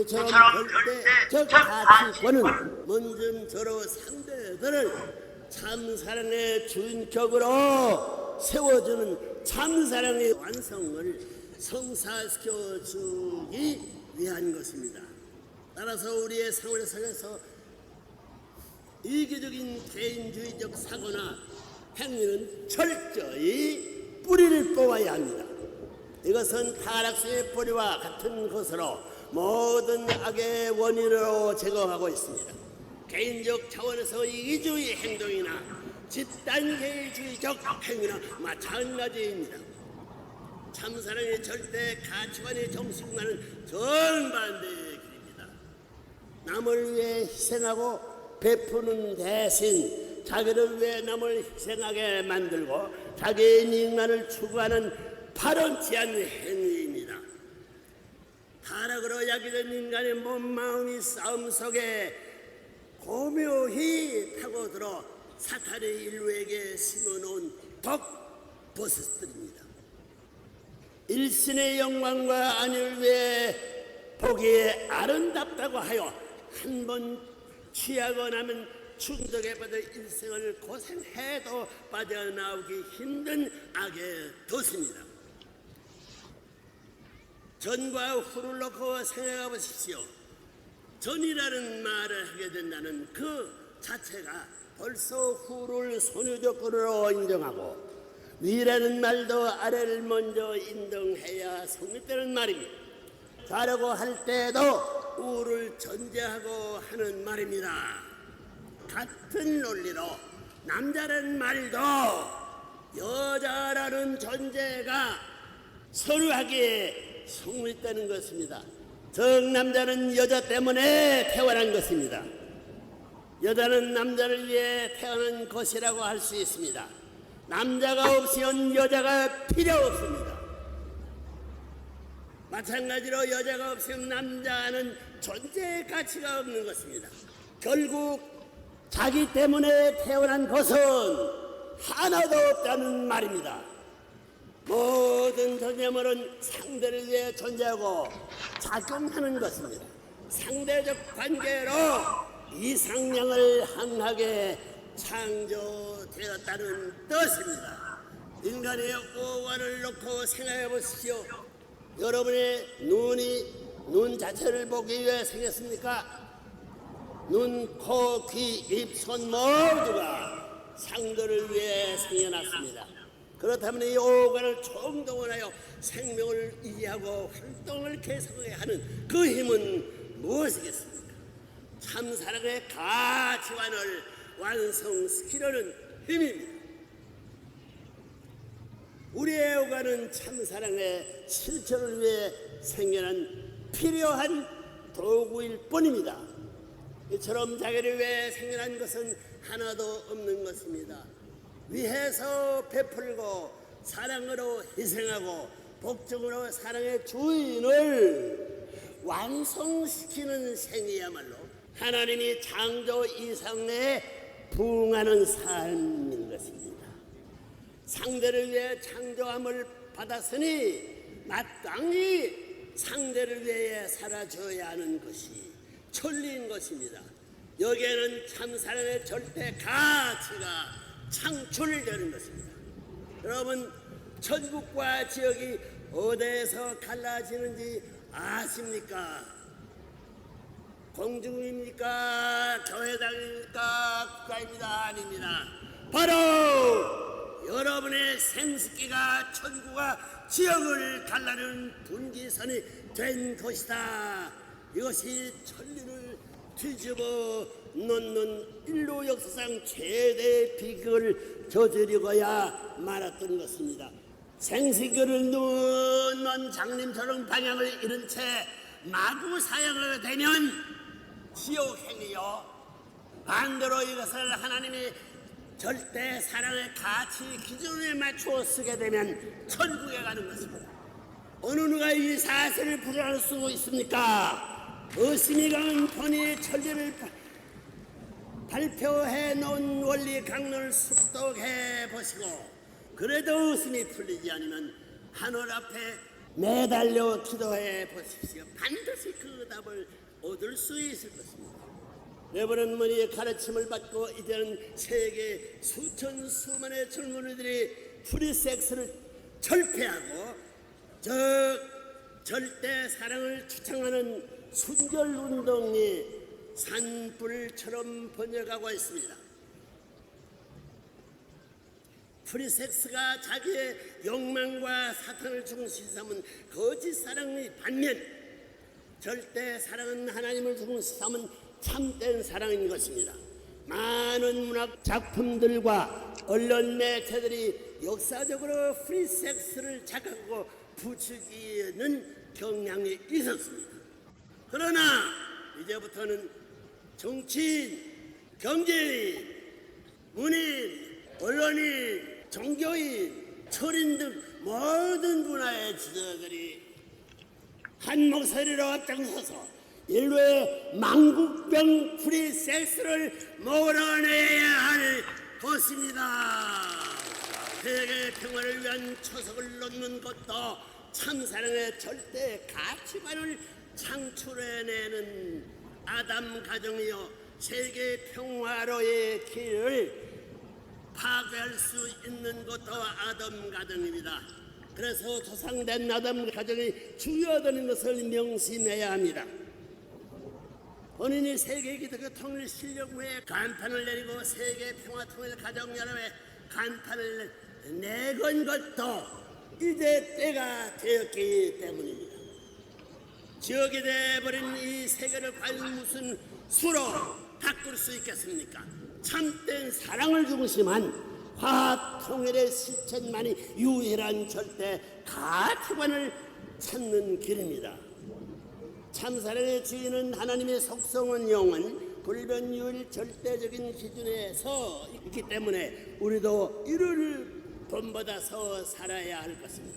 이처럼 절대적 가치권은 먼저 서로 상대들을 참사랑의 주인격으로 세워주는 참사랑의 완성을 성사시켜 주기 위한 것입니다. 따라서 우리의 생활 속에서 이기적인 개인주의적 사고나 행위는 철저히 뿌리를 뽑아야 합니다. 이것은 타락세의 뿌리와 같은 것으로 모든 악의 원인으로 제공하고 있습니다. 개인적 차원에서 이기주의 행동이나 집단개인주의적 행위나 마찬가지입니다. 참사랑의 절대 가치관의 정신과는 정반대의 길입니다. 남을 위해 희생하고 베푸는 대신 자기를 위해 남을 희생하게 만들고 자기의 이익만을 추구하는 바람치 않는 행위입니다. 타락으로 야기된 인간의 몸 마음이 싸움 속에 고묘히 파고들어 사탄의 인류에게 심어놓은 독 버섯들입니다. 일신의 영광과 안위를 위해 보기에 아름답다고 하여 한 번 취하고 나면 중독에 빠져 일생을 고생해도 빠져나오기 힘든 악의 도시입니다. 전과 후를 놓고 생각해 보십시오. 전이라는 말을 하게 된다는 그 자체가 벌써 후를 소유조건으로 인정하고 위라는 말도 아래를 먼저 인정해야 성립되는 말입니다. 자라고 할 때도 우를 전제하고 하는 말입니다. 같은 논리로 남자라는 말도 여자라는 존재가 서류하기에 성립되는 것입니다. 정남자는 여자 때문에 태어난 것입니다. 여자는 남자를 위해 태어난 것이라고 할 수 있습니다. 남자가 없으면 여자가 필요 없습니다. 마찬가지로 여자가 없으면 남자는 존재의 가치가 없는 것입니다. 결국 자기 때문에 태어난 것은 하나도 없다는 말입니다. 모든 존재물은 상대를 위해 존재하고 작용하는 것입니다. 상대적 관계로 이상량을 항하게 창조되었다는 뜻입니다. 인간의 오관을 놓고 생각해 보십시오. 여러분의 눈 자체를 보기 위해 생겼습니까? 눈, 코, 귀, 입, 손 모두가 상대를 위해 생겨났습니다. 그렇다면 이 오관을 총동원하여 생명을 유지하고 활동을 계속해야 하는 그 힘은 무엇이겠습니까? 참사랑의 가치관을 완성시키려는 힘입니다. 우리의 오관은 참사랑의 실천을 위해 생겨난 필요한 도구일 뿐입니다. 이처럼 자기를 위해 생겨난 것은 하나도 없는 것입니다. 위해서 베풀고 사랑으로 희생하고 복종으로 사랑의 주인을 완성시키는 생이야말로 하나님이 창조 이상에 부응하는 삶인 것입니다. 상대를 위해 창조함을 받았으니 마땅히 상대를 위해 살아줘야 하는 것이 천리인 것입니다. 여기에는 참사랑의 절대 가치가 창출되는 것입니다. 여러분, 천국과 지역이 어디에서 갈라지는지 아십니까? 공중입니까? 교회당입니까? 국가입니다? 아닙니다. 바로 여러분의 생식기가 천국과 지역을 갈라는 분기선이 된 것이다. 이것이 천리를 뒤집어 놓는 인류 역사상 최대의 비극을 저지르고야 말았던 것입니다. 생식기를 놓는 장님처럼 방향을 잃은 채 마구 사용하게 되면 지옥행이요, 반대로 이것을 하나님이 절대 사랑의 가치 기준에 맞추어 쓰게 되면 천국에 가는 것입니다. 어느 누가 이 사실을 부정할 수 있습니까? 의심이 강한 본의 천리를 발표해 놓은 원리 강론을 숙독해 보시고 그래도 의심이 풀리지 않으면 하늘 앞에 매달려 기도해 보십시오. 반드시 그 답을 얻을 수 있을 것입니다. 레버넌 머니의 가르침을 받고 이제는 세계 수천 수만의 젊은이들이 프리섹스를 철폐하고 절대 사랑을 주창하는 순결운동이 산불처럼 번져가고 있습니다. 프리섹스가 자기의 욕망과 사탄을 중심 삼은 거짓 사랑의 반면 절대 사랑은 하나님을 중심 삼은 참된 사랑인 것입니다. 많은 문학 작품들과 언론 매체들이 역사적으로 프리섹스를 자극하고 부추기는 경향이 있었습니다. 그러나 이제부터는 정치인, 경제인, 문인, 언론인, 종교인, 철인 등 모든 분야의 지도자들이 한 목소리로 앞장서서 인류의 망국병 프리섹스를 몰아내야 할 것입니다. 세계 평화를 위한 초석을 놓는 것도 참사랑의 절대 가치관을 창출해내는 아담 가정이요 세계 평화로의 길을 파괴할 수 있는 것도 아담 가정입니다. 그래서 조상된 아담 가정이 중요하다는 것을 명심해야 합니다. 본인이 세계 기독교 통일 실력 위에 간판을 내리고 세계 평화 통일 가정 연합에 간판을 내건 것도 이제 때가 되었기 때문입니다. 지역이 되어버린 이 세계를 과연 무슨 수로 바꿀 수 있겠습니까? 참된 사랑을 중심한 화합 통일의 실천만이 유일한 절대 가치관을 찾는 길입니다. 참사랑의 주인은 하나님의 속성은 영은 불변유일 절대적인 기준에 서 있기 때문에 우리도 이를 본받아서 살아야 할 것입니다.